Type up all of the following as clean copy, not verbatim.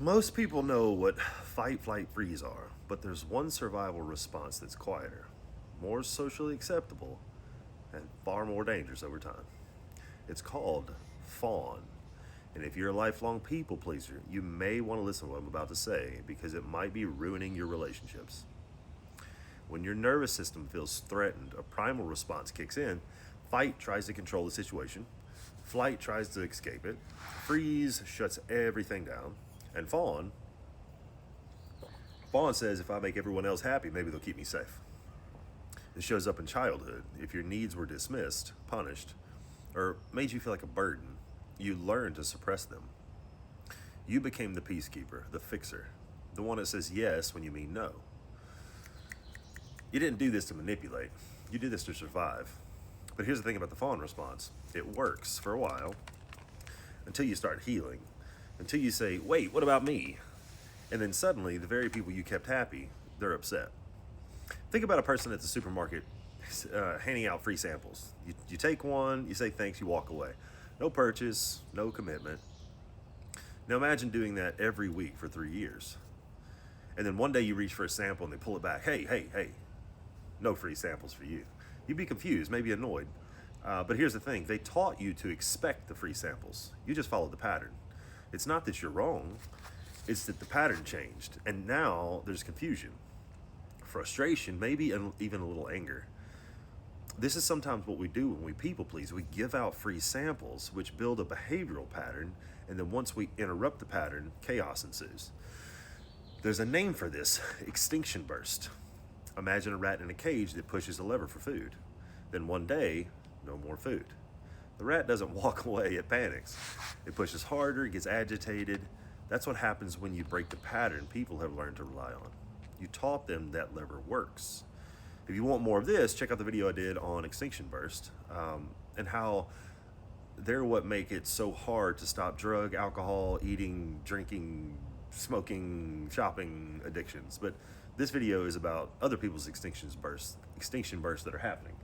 Most people know what fight, flight, freeze are, but there's one survival response that's quieter, more socially acceptable, and far more dangerous over time. It's called Fawn. And if you're a lifelong people pleaser, you may want to listen to what I'm about to say because it might be ruining your relationships. When your nervous system feels threatened, a primal response kicks in. Fight tries to control the situation, flight tries to escape it, freeze shuts everything down, and fawn says if I make everyone else happy, maybe they'll keep me safe. It shows up in childhood. If your needs were dismissed, punished, or made you feel like a burden, you learned to suppress them. You became the peacekeeper, the fixer, the one that says yes when you mean no. You didn't do this to manipulate. You did this to survive. But here's the thing about the fawn response. It works for a while until you start healing, until you say, wait, what about me? And then suddenly, the very people you kept happy, they're upset. Think about a person at the supermarket handing out free samples. You take one, you say thanks, you walk away. No purchase, no commitment. Now imagine doing that every week for 3 years. And then one day you reach for a sample and they pull it back. Hey, no free samples for you. You'd be confused, maybe annoyed. But here's the thing, they taught you to expect the free samples. You just followed the pattern. It's not that you're wrong, it's that the pattern changed. And now there's confusion, frustration, maybe even a little anger. This is sometimes what we do when we people please. We give out free samples, which build a behavioral pattern, and then once we interrupt the pattern, chaos ensues. There's a name for this, extinction burst. Imagine a rat in a cage that pushes a lever for food. Then one day, no more food. The rat doesn't walk away, it panics. It pushes harder, it gets agitated. That's what happens when you break the pattern people have learned to rely on. You taught them that lever works. If you want more of this, check out the video I did on extinction burst and how they're what make it so hard to stop drug, alcohol, eating, drinking, smoking, shopping addictions. But this video is about other people's extinction bursts that are happening.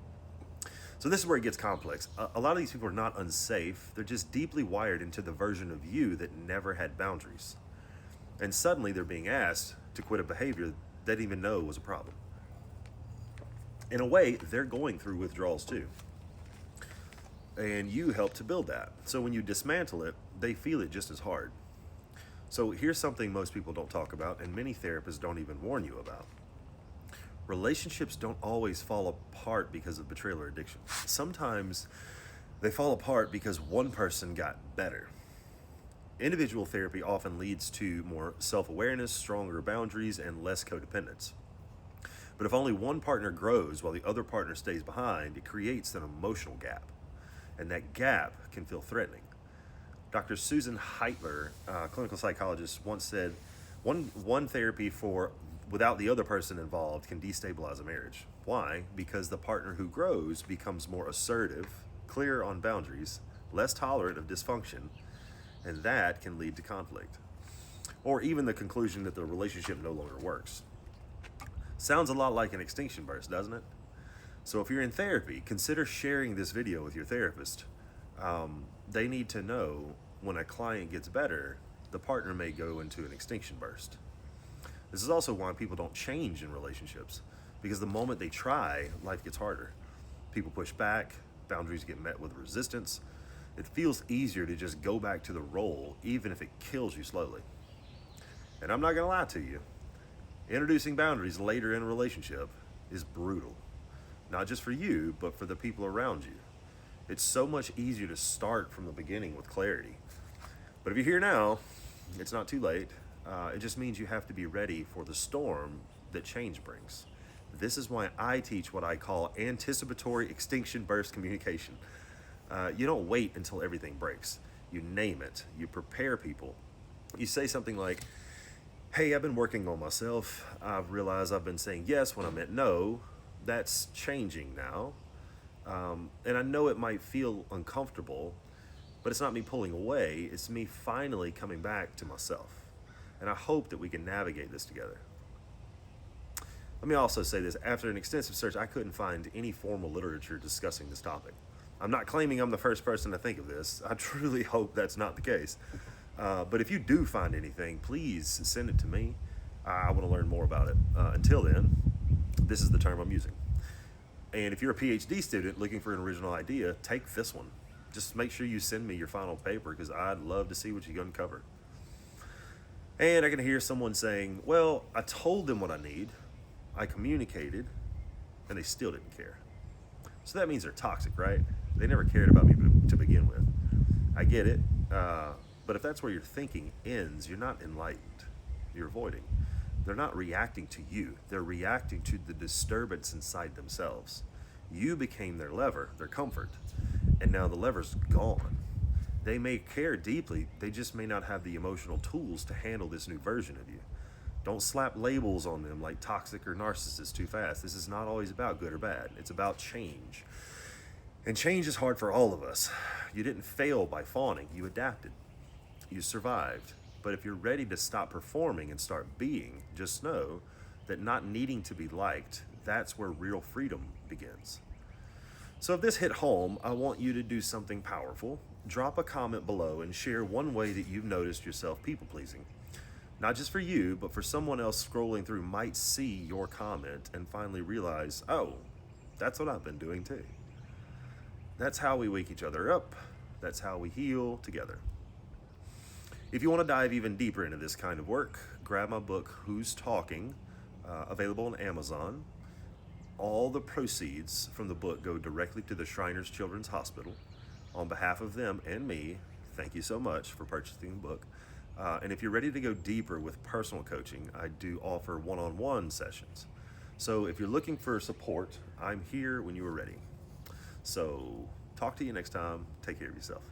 So this is where it gets complex. A lot of these people are not unsafe. They're just deeply wired into the version of you that never had boundaries. And suddenly they're being asked to quit a behavior they didn't even know was a problem. In a way, they're going through withdrawals too. And you help to build that. So when you dismantle it, they feel it just as hard. So here's something most people don't talk about, and many therapists don't even warn you about. Relationships don't always fall apart because of betrayal or addiction. Sometimes they fall apart because one person got better. Individual therapy often leads to more self-awareness, stronger boundaries, and less codependence. But if only one partner grows while the other partner stays behind, it creates an emotional gap. And that gap can feel threatening. Dr. Susan Heitler, clinical psychologist, once said, one therapy without the other person involved can destabilize a marriage. Why? Because the partner who grows becomes more assertive, clear on boundaries, less tolerant of dysfunction, and that can lead to conflict. Or even the conclusion that the relationship no longer works. Sounds a lot like an extinction burst, doesn't it? So if you're in therapy, consider sharing this video with your therapist. They need to know when a client gets better, the partner may go into an extinction burst. This is also why people don't change in relationships, because the moment they try, life gets harder. People push back, boundaries get met with resistance. It feels easier to just go back to the role, even if it kills you slowly. And I'm not gonna lie to you, introducing boundaries later in a relationship is brutal. Not just for you, but for the people around you. It's so much easier to start from the beginning with clarity. But if you're here now, it's not too late. It just means you have to be ready for the storm that change brings. This is why I teach what I call anticipatory extinction burst communication. You don't wait until everything breaks. You name it. You prepare people. You say something like, hey, I've been working on myself. I've realized I've been saying yes when I meant no. That's changing now. And I know it might feel uncomfortable, but it's not me pulling away. It's me finally coming back to myself. And I hope that we can navigate this together. Let me also say this. After an extensive search, I couldn't find any formal literature discussing this topic. I'm not claiming I'm the first person to think of this. I truly hope that's not the case. But if you do find anything, please send it to me. I want to learn more about it. Until then, this is the term I'm using. And if you're a PhD student looking for an original idea, take this one. Just make sure you send me your final paper because I'd love to see what you uncover. And I can hear someone saying, well, I told them what I need, I communicated, and they still didn't care. So that means they're toxic, right? They never cared about me to begin with. I get it, but if that's where your thinking ends, you're not enlightened. You're avoiding. They're not reacting to you. They're reacting to the disturbance inside themselves. You became their lever, their comfort, and now the lever's gone. They may care deeply, they just may not have the emotional tools to handle this new version of you. Don't slap labels on them like toxic or narcissist too fast. This is not always about good or bad. It's about change. And change is hard for all of us. You didn't fail by fawning, you adapted. You survived. But if you're ready to stop performing and start being, just know that not needing to be liked, that's where real freedom begins. So if this hit home, I want you to do something powerful. Drop a comment below and share one way that you've noticed yourself people-pleasing. Not just for you, but for someone else scrolling through might see your comment and finally realize, oh, that's what I've been doing too. That's how we wake each other up. That's how we heal together. If you want to dive even deeper into this kind of work, grab my book, Who's Talking, available on Amazon. All the proceeds from the book go directly to the Shriners Children's Hospital. On behalf of them and me, thank you so much for purchasing the book. And if you're ready to go deeper with personal coaching, I do offer one-on-one sessions. So if you're looking for support, I'm here when you are ready. So talk to you next time. Take care of yourself.